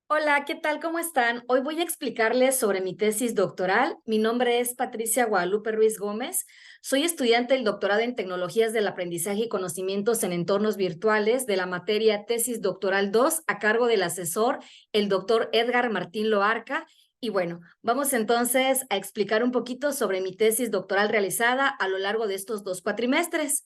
Hola, ¿qué tal? ¿Cómo están? Hoy voy a explicarles sobre mi tesis doctoral. Mi nombre es Patricia Guadalupe Ruiz Gómez. Soy estudiante del doctorado en Tecnologías del Aprendizaje y Conocimientos en Entornos Virtuales de la materia Tesis Doctoral 2 a cargo del asesor, el doctor Edgar Martín Loarca. Y bueno, vamos entonces a explicar un poquito sobre mi tesis doctoral realizada a lo largo de estos 2 cuatrimestres.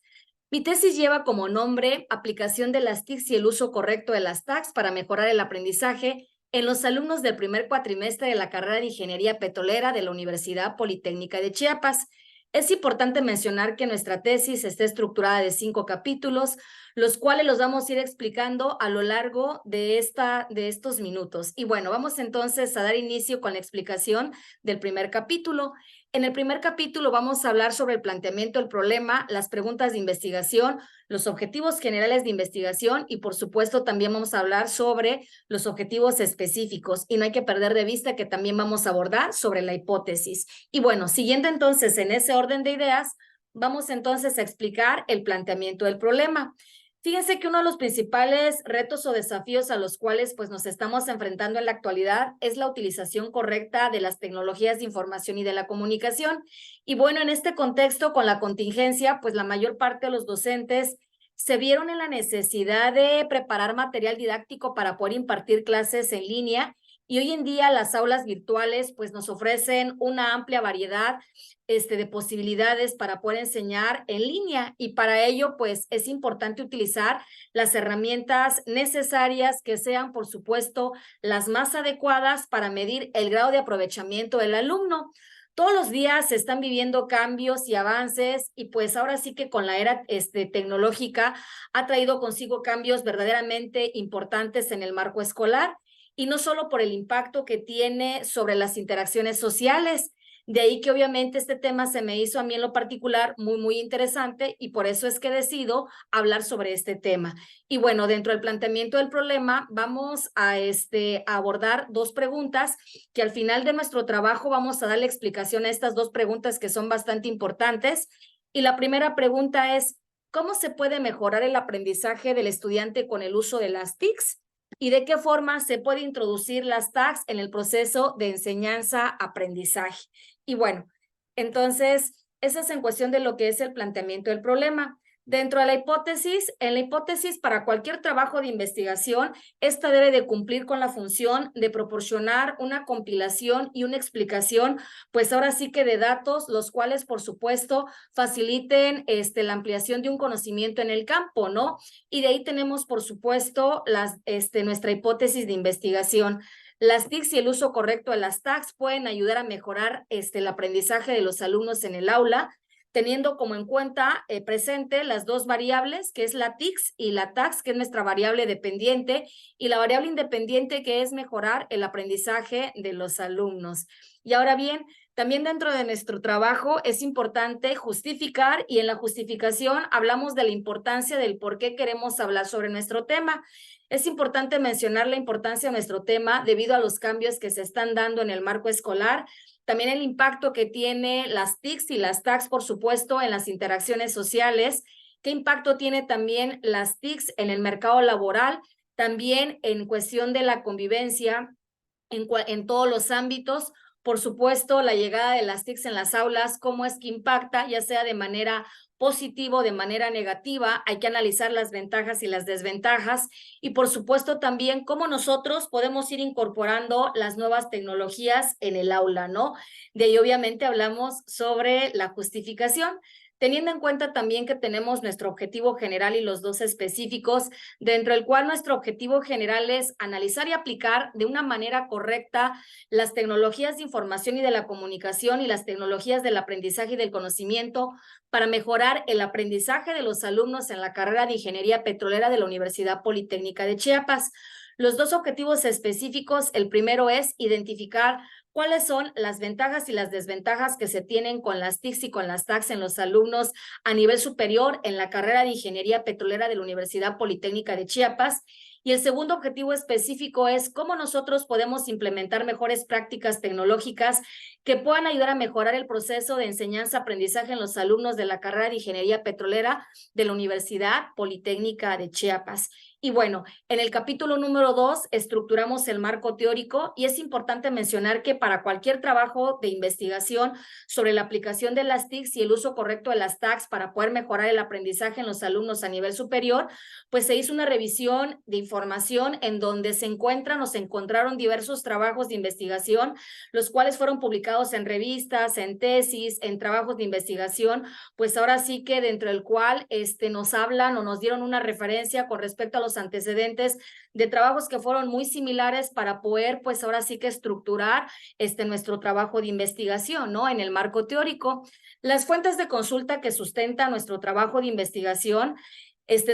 Mi tesis lleva como nombre Aplicación de las TICs y el uso correcto de las TACs para mejorar el aprendizaje en los alumnos del primer cuatrimestre de la carrera de Ingeniería Petrolera de la Universidad Politécnica de Chiapas. Es importante mencionar que nuestra tesis está estructurada de 5 capítulos, los cuales los vamos a ir explicando a lo largo de estos minutos. Y bueno, vamos entonces a dar inicio con la explicación del primer capítulo. En el primer capítulo vamos a hablar sobre el planteamiento del problema, las preguntas de investigación, los objetivos generales de investigación y por supuesto también vamos a hablar sobre los objetivos específicos y no hay que perder de vista que también vamos a abordar sobre la hipótesis. Y bueno, siguiendo entonces en ese orden de ideas, vamos entonces a explicar el planteamiento del problema. Fíjense que uno de los principales retos o desafíos a los cuales pues nos estamos enfrentando en la actualidad es la utilización correcta de las tecnologías de información y de la comunicación. Y bueno, en este contexto, con la contingencia, pues la mayor parte de los docentes se vieron en la necesidad de preparar material didáctico para poder impartir clases en línea. Y hoy en día las aulas virtuales pues nos ofrecen una amplia variedad de posibilidades para poder enseñar en línea y para ello pues es importante utilizar las herramientas necesarias que sean por supuesto las más adecuadas para medir el grado de aprovechamiento del alumno. Todos los días se están viviendo cambios y avances y pues ahora sí que con la era tecnológica ha traído consigo cambios verdaderamente importantes en el marco escolar y no solo por el impacto que tiene sobre las interacciones sociales. De ahí que obviamente este tema se me hizo a mí en lo particular muy interesante y por eso es que decido hablar sobre este tema. Y bueno, dentro del planteamiento del problema vamos a abordar 2 preguntas que al final de nuestro trabajo vamos a darle explicación a estas 2 preguntas que son bastante importantes. Y la primera pregunta es, ¿cómo se puede mejorar el aprendizaje del estudiante con el uso de las TICs? ¿Y de qué forma se puede introducir las TACs en el proceso de enseñanza-aprendizaje? Y bueno, entonces, eso es en cuestión de lo que es el planteamiento del problema. Dentro de la hipótesis, en la hipótesis para cualquier trabajo de investigación, esta debe de cumplir con la función de proporcionar una compilación y una explicación, pues ahora sí que de datos, los cuales por supuesto faciliten la ampliación de un conocimiento en el campo, ¿no? Y de ahí tenemos por supuesto nuestra hipótesis de investigación. Las TICs y el uso correcto de las TACs pueden ayudar a mejorar el aprendizaje de los alumnos en el aula, teniendo como en cuenta presente las 2 variables, que es la TICs y la TACs, que es nuestra variable dependiente, y la variable independiente, que es mejorar el aprendizaje de los alumnos. Y ahora bien, también dentro de nuestro trabajo es importante justificar y en la justificación hablamos de la importancia del por qué queremos hablar sobre nuestro tema. Es importante mencionar la importancia de nuestro tema debido a los cambios que se están dando en el marco escolar, también el impacto que tiene las TICs y las TACs, por supuesto, en las interacciones sociales, qué impacto tiene también las TICs en el mercado laboral, también en cuestión de la convivencia en todos los ámbitos. Por supuesto, la llegada de las TICs en las aulas, cómo es que impacta, ya sea de manera positiva o de manera negativa. Hay que analizar las ventajas y las desventajas y, por supuesto, también cómo nosotros podemos ir incorporando las nuevas tecnologías en el aula, ¿no? De ahí, obviamente, hablamos sobre la justificación, teniendo en cuenta también que tenemos nuestro objetivo general y los 2 específicos, dentro del cual nuestro objetivo general es analizar y aplicar de una manera correcta las tecnologías de información y de la comunicación y las tecnologías del aprendizaje y del conocimiento para mejorar el aprendizaje de los alumnos en la carrera de Ingeniería Petrolera de la Universidad Politécnica de Chiapas. Los 2 objetivos específicos, el primero es identificar cuáles son las ventajas y las desventajas que se tienen con las TICs y con las TACs en los alumnos a nivel superior en la carrera de Ingeniería Petrolera de la Universidad Politécnica de Chiapas. Y el segundo objetivo específico es cómo nosotros podemos implementar mejores prácticas tecnológicas que puedan ayudar a mejorar el proceso de enseñanza-aprendizaje en los alumnos de la carrera de Ingeniería Petrolera de la Universidad Politécnica de Chiapas. Y bueno, en el capítulo número 2 estructuramos el marco teórico y es importante mencionar que para cualquier trabajo de investigación sobre la aplicación de las TICs y el uso correcto de las TACs para poder mejorar el aprendizaje en los alumnos a nivel superior, pues se hizo una revisión de información en donde se encontraron diversos trabajos de investigación, los cuales fueron publicados en revistas, en tesis, en trabajos de investigación, pues ahora sí que dentro del cual nos hablan o nos dieron una referencia con respecto a los antecedentes de trabajos que fueron muy similares para poder, pues ahora sí que estructurar nuestro trabajo de investigación, ¿no? En el marco teórico. Las fuentes de consulta que sustentan nuestro trabajo de investigación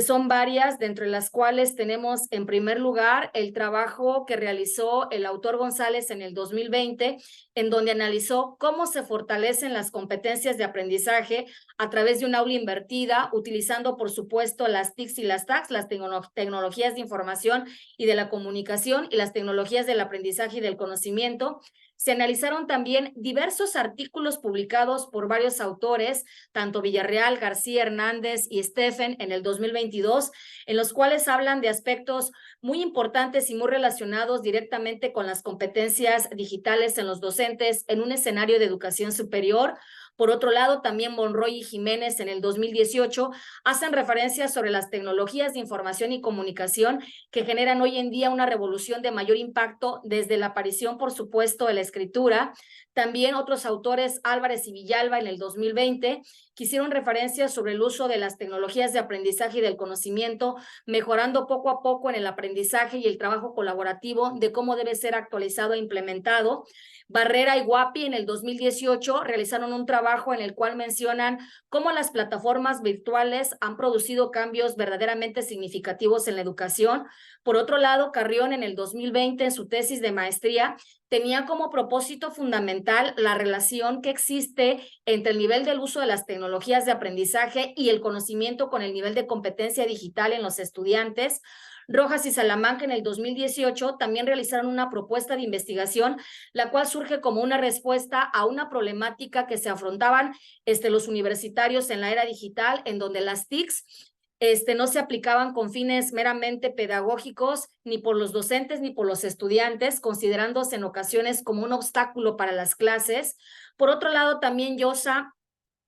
son varias, dentro de las cuales tenemos en primer lugar el trabajo que realizó el autor González en el 2020, en donde analizó cómo se fortalecen las competencias de aprendizaje a través de un aula invertida, utilizando por supuesto las TICs y las TACs, las tecnologías de información y de la comunicación y las tecnologías del aprendizaje y del conocimiento. Se analizaron también diversos artículos publicados por varios autores, tanto Villarreal, García, Hernández y Stephen en el 2022, en los cuales hablan de aspectos muy importantes y muy relacionados directamente con las competencias digitales en los docentes en un escenario de educación superior. Por otro lado, también Monroy y Jiménez en el 2018 hacen referencia sobre las tecnologías de información y comunicación que generan hoy en día una revolución de mayor impacto desde la aparición, por supuesto, de la escritura. También otros autores, Álvarez y Villalba en el 2020, que hicieron referencia sobre el uso de las tecnologías de aprendizaje y del conocimiento, mejorando poco a poco en el aprendizaje y el trabajo colaborativo de cómo debe ser actualizado e implementado. Barrera y Guapi en el 2018 realizaron un trabajo en el cual mencionan cómo las plataformas virtuales han producido cambios verdaderamente significativos en la educación. Por otro lado, Carrión en el 2020 en su tesis de maestría tenía como propósito fundamental la relación que existe entre el nivel del uso de las tecnologías de aprendizaje y el conocimiento con el nivel de competencia digital en los estudiantes. Rojas y Salamanca en el 2018 también realizaron una propuesta de investigación, la cual surge como una respuesta a una problemática que se afrontaban los universitarios en la era digital, en donde las TICs no se aplicaban con fines meramente pedagógicos ni por los docentes ni por los estudiantes, considerándose en ocasiones como un obstáculo para las clases. Por otro lado, también Llosa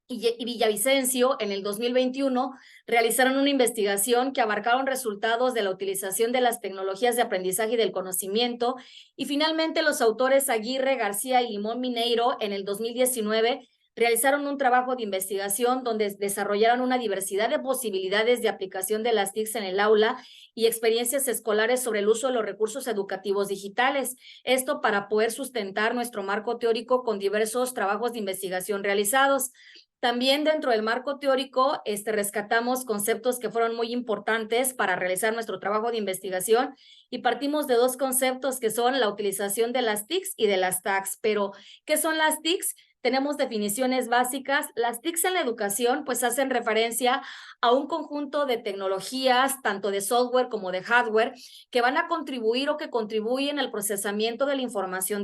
y Villavicencio en el 2021 realizaron una investigación que abarcaron resultados de la utilización de las tecnologías de aprendizaje y del conocimiento. Y finalmente los autores Aguirre, García y Limón Mineiro en el 2019 realizaron un trabajo de investigación donde desarrollaron una diversidad de posibilidades de aplicación de las TICs en el aula y experiencias escolares sobre el uso de los recursos educativos digitales. Esto para poder sustentar nuestro marco teórico con diversos trabajos de investigación realizados. También dentro del marco teórico rescatamos conceptos que fueron muy importantes para realizar nuestro trabajo de investigación y partimos de dos conceptos que son la utilización de las TICs y de las TACs. Pero, ¿qué son las TICs? Tenemos definiciones básicas. Las TICs en la educación pues hacen referencia a un conjunto de tecnologías, tanto de software como de hardware, que van a contribuir o que contribuyen al procesamiento de la información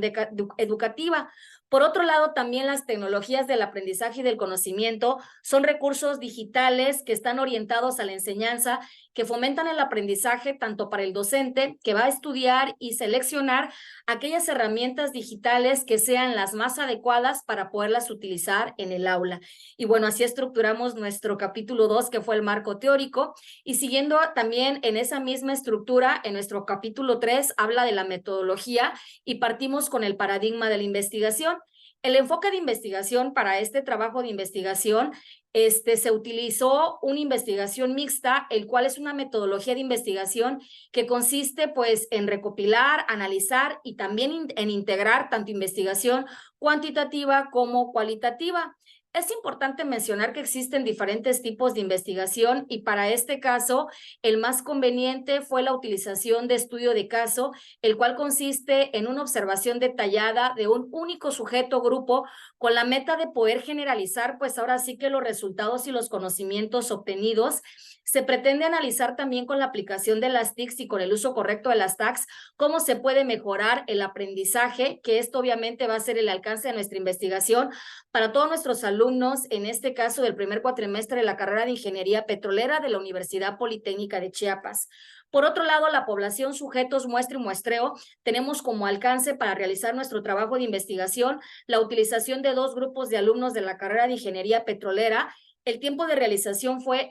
educativa. Por otro lado, también las tecnologías del aprendizaje y del conocimiento son recursos digitales que están orientados a la enseñanza, que fomentan el aprendizaje tanto para el docente que va a estudiar y seleccionar aquellas herramientas digitales que sean las más adecuadas para poderlas utilizar en el aula. Y bueno, así estructuramos nuestro capítulo 2, que fue el marco teórico, y siguiendo también en esa misma estructura, en nuestro capítulo 3 habla de la metodología y partimos con el paradigma de la investigación. El enfoque de investigación para este trabajo de investigación se utilizó una investigación mixta, el cual es una metodología de investigación que consiste pues en recopilar, analizar y también en integrar tanto investigación cuantitativa como cualitativa. Es importante mencionar que existen diferentes tipos de investigación y para este caso el más conveniente fue la utilización de estudio de caso, el cual consiste en una observación detallada de un único sujeto grupo con la meta de poder generalizar pues ahora sí que los resultados y los conocimientos obtenidos. Se pretende analizar también con la aplicación de las TICs y con el uso correcto de las TACs cómo se puede mejorar el aprendizaje, que esto obviamente va a ser el alcance de nuestra investigación para todos nuestros alumnos, en este caso del primer cuatrimestre de la carrera de Ingeniería Petrolera de la Universidad Politécnica de Chiapas. Por otro lado, la población sujetos muestra y muestreo, tenemos como alcance para realizar nuestro trabajo de investigación la utilización de 2 grupos de alumnos de la carrera de Ingeniería Petrolera. El tiempo de realización fue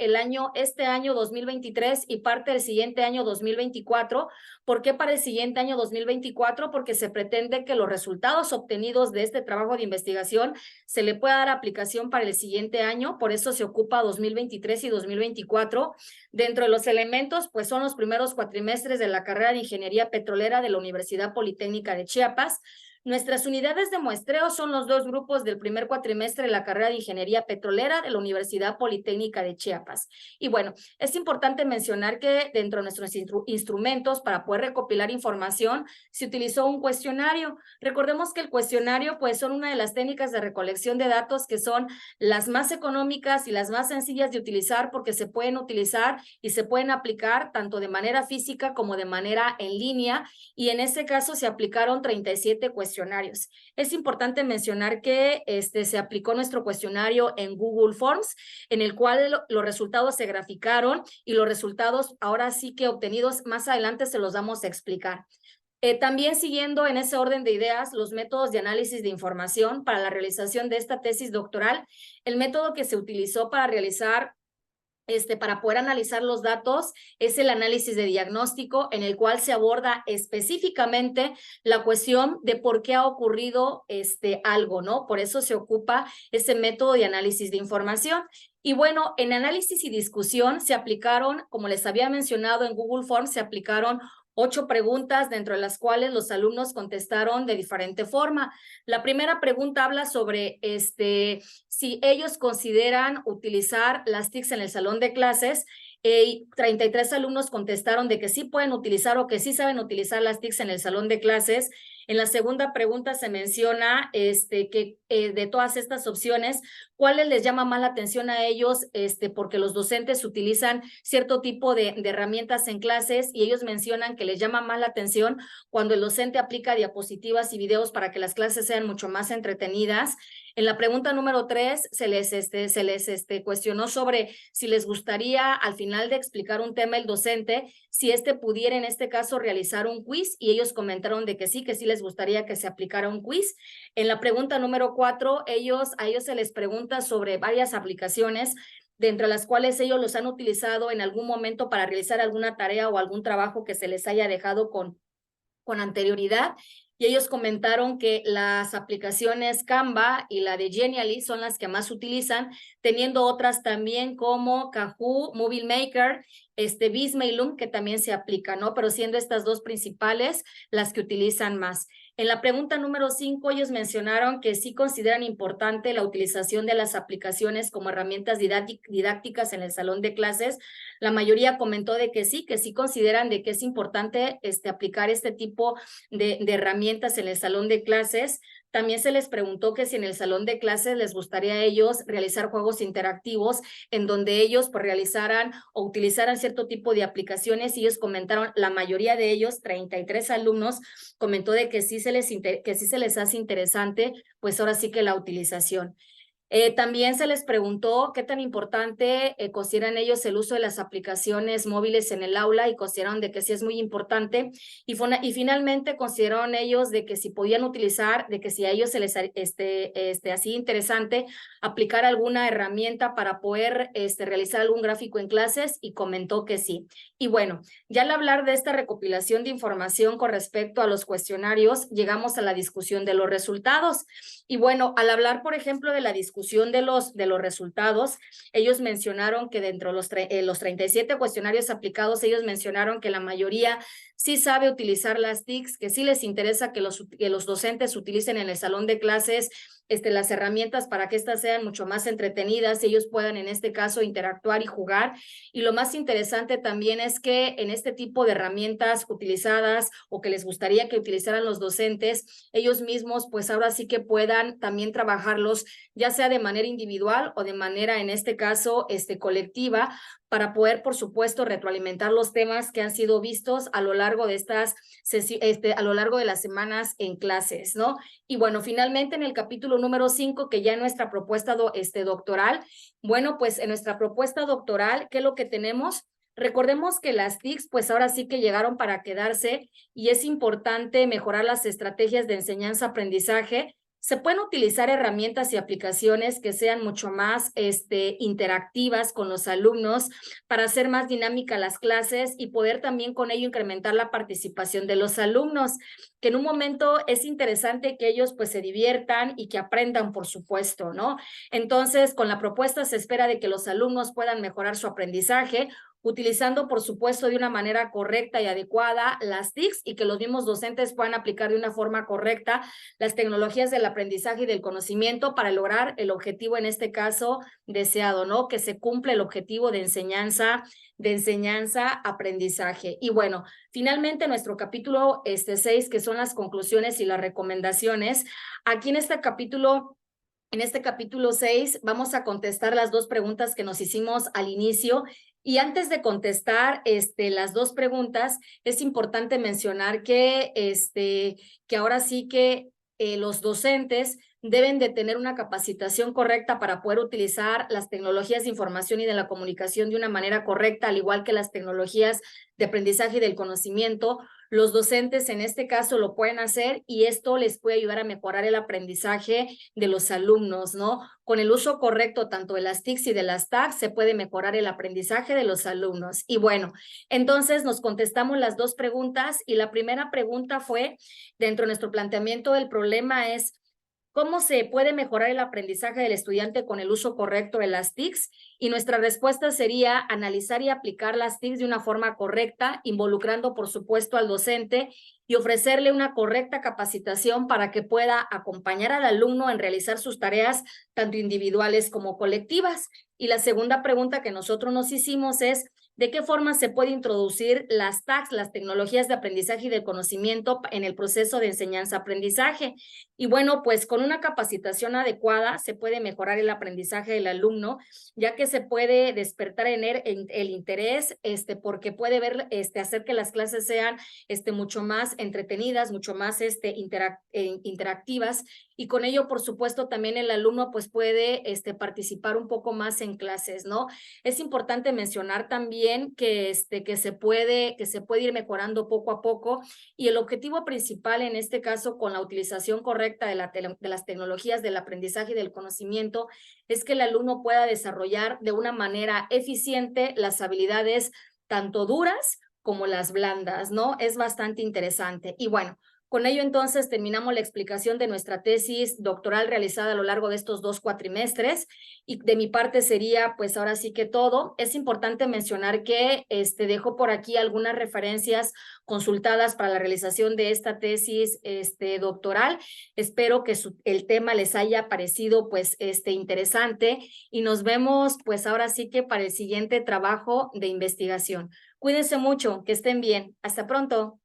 este año 2023 y parte del siguiente año 2024. ¿Por qué para el siguiente año 2024? Porque se pretende que los resultados obtenidos de este trabajo de investigación se le pueda dar aplicación para el siguiente año, por eso se ocupa 2023 y 2024. Dentro de los elementos, pues son los primeros cuatrimestres de la carrera de Ingeniería Petrolera de la Universidad Politécnica de Chiapas. Nuestras unidades de muestreo son los 2 grupos del primer cuatrimestre de la carrera de Ingeniería Petrolera de la Universidad Politécnica de Chiapas. Y bueno, es importante mencionar que dentro de nuestros instrumentos para poder recopilar información se utilizó un cuestionario. Recordemos que el cuestionario pues son una de las técnicas de recolección de datos que son las más económicas y las más sencillas de utilizar porque se pueden utilizar y se pueden aplicar tanto de manera física como de manera en línea, y en este caso se aplicaron 37 cuestionarios. Es importante mencionar que se aplicó nuestro cuestionario en Google Forms, en el cual los resultados se graficaron y los resultados ahora sí que obtenidos más adelante se los vamos a explicar. También siguiendo en ese orden de ideas, los métodos de análisis de información para la realización de esta tesis doctoral, el método que se utilizó para realizar para poder analizar los datos es el análisis de diagnóstico, en el cual se aborda específicamente la cuestión de por qué ha ocurrido algo, ¿no? Por eso se ocupa ese método de análisis de información. Y bueno, en análisis y discusión se aplicaron, como les había mencionado en Google Forms, se aplicaron 8 preguntas, dentro de las cuales los alumnos contestaron de diferente forma. La primera pregunta habla sobre si ellos consideran utilizar las TICs en el salón de clases. 33 alumnos contestaron de que sí pueden utilizar o que sí saben utilizar las TICs en el salón de clases. En la segunda pregunta se menciona que de todas estas opciones, ¿cuáles les llama más la atención a ellos? Porque los docentes utilizan cierto tipo de herramientas en clases, y ellos mencionan que les llama más la atención cuando el docente aplica diapositivas y videos para que las clases sean mucho más entretenidas. En la pregunta número 3 se les cuestionó sobre si les gustaría al final de explicar un tema el docente, si pudiera en este caso realizar un quiz, y ellos comentaron de que sí les gustaría que se aplicara un quiz. En la pregunta número 4, a ellos se les pregunta sobre varias aplicaciones, dentro de las cuales ellos los han utilizado en algún momento para realizar alguna tarea o algún trabajo que se les haya dejado con anterioridad. Y ellos comentaron que las aplicaciones Canva y la de Genially son las que más utilizan, teniendo otras también como Kahoot, Movie Maker, Vismailum, que también se aplica, ¿no? Pero siendo estas 2 principales las que utilizan más. En la pregunta número 5, ellos mencionaron que sí consideran importante la utilización de las aplicaciones como herramientas didácticas en el salón de clases. La mayoría comentó de que sí consideran de que es importante aplicar este tipo de herramientas en el salón de clases. También se les preguntó que si en el salón de clases les gustaría a ellos realizar juegos interactivos en donde ellos pues realizaran o utilizaran cierto tipo de aplicaciones, y ellos comentaron, la mayoría de ellos, 33 alumnos, comentó de que sí se les hace interesante, pues ahora sí que la utilización. También se les preguntó qué tan importante consideran ellos el uso de las aplicaciones móviles en el aula, y consideraron de que sí es muy importante, y finalmente consideraron ellos de que si podían utilizar, de que si a ellos se les hacía interesante aplicar alguna herramienta para poder realizar algún gráfico en clases, y comentó que sí. Y bueno, ya al hablar de esta recopilación de información con respecto a los cuestionarios, llegamos a la discusión de los resultados. Y bueno, al hablar, por ejemplo, de la discusión de los resultados, ellos mencionaron que dentro de los 37 cuestionarios aplicados, ellos mencionaron que la mayoría sí sabe utilizar las TICs, que sí les interesa que los docentes utilicen en el salón de clases las herramientas para que éstas sean mucho más entretenidas y ellos puedan en este caso interactuar y jugar. Y lo más interesante también es que en este tipo de herramientas utilizadas o que les gustaría que utilizaran los docentes, ellos mismos pues ahora sí que puedan también trabajarlos ya sea de manera individual o de manera en este caso colectiva, para poder, por supuesto, retroalimentar los temas que han sido vistos a lo largo de a lo largo de las semanas en clases, ¿no? Y bueno, finalmente en el capítulo número 5, que ya en nuestra propuesta doctoral, bueno, pues en nuestra propuesta doctoral, ¿qué es lo que tenemos? Recordemos que las TICs, pues ahora sí que llegaron para quedarse y es importante mejorar las estrategias de enseñanza-aprendizaje. Se pueden utilizar herramientas y aplicaciones que sean mucho más interactivas con los alumnos para hacer más dinámica las clases y poder también con ello incrementar la participación de los alumnos, que en un momento es interesante que ellos pues se diviertan y que aprendan, por supuesto, ¿no? Entonces, con la propuesta se espera de que los alumnos puedan mejorar su aprendizaje, utilizando, por supuesto, de una manera correcta y adecuada las TICs y que los mismos docentes puedan aplicar de una forma correcta las tecnologías del aprendizaje y del conocimiento para lograr el objetivo, en este caso, deseado, ¿no? Que se cumpla el objetivo de enseñanza-aprendizaje. Y bueno, finalmente nuestro capítulo 6, que son las conclusiones y las recomendaciones. Aquí en este capítulo 6 vamos a contestar las dos preguntas que nos hicimos al inicio. Y antes de contestar las dos preguntas, es importante mencionar que ahora sí que los docentes deben de tener una capacitación correcta para poder utilizar las tecnologías de información y de la comunicación de una manera correcta, al igual que las tecnologías de aprendizaje y del conocimiento. Los docentes en este caso lo pueden hacer y esto les puede ayudar a mejorar el aprendizaje de los alumnos, ¿no? Con el uso correcto tanto de las TICs y de las TACs se puede mejorar el aprendizaje de los alumnos. Y bueno, entonces nos contestamos las dos preguntas y la primera pregunta fue, dentro de nuestro planteamiento del problema es, ¿cómo se puede mejorar el aprendizaje del estudiante con el uso correcto de las TICs? Y nuestra respuesta sería analizar y aplicar las TICs de una forma correcta, involucrando, por supuesto, al docente y ofrecerle una correcta capacitación para que pueda acompañar al alumno en realizar sus tareas, tanto individuales como colectivas. Y la segunda pregunta que nosotros nos hicimos es, ¿de qué forma se puede introducir las TACs, las tecnologías de aprendizaje y de conocimiento en el proceso de enseñanza-aprendizaje? Y bueno, pues con una capacitación adecuada se puede mejorar el aprendizaje del alumno, ya que se puede despertar en él el interés, porque puede ver, hacer que las clases sean mucho más entretenidas, mucho más interactivas, y con ello, por supuesto, también el alumno pues puede participar un poco más en clases, ¿no? Es importante mencionar también que se puede ir mejorando poco a poco, y el objetivo principal en este caso con la utilización correcta de las tecnologías del aprendizaje y del conocimiento es que el alumno pueda desarrollar de una manera eficiente las habilidades tanto duras como las blandas, ¿no? Es bastante interesante. Y bueno, con ello entonces terminamos la explicación de nuestra tesis doctoral realizada a lo largo de estos 2 cuatrimestres, y de mi parte sería pues ahora sí que todo. Es importante mencionar que dejo por aquí algunas referencias consultadas para la realización de esta tesis doctoral. Espero que el tema les haya parecido pues interesante y nos vemos pues ahora sí que para el siguiente trabajo de investigación. Cuídense mucho, que estén bien. Hasta pronto.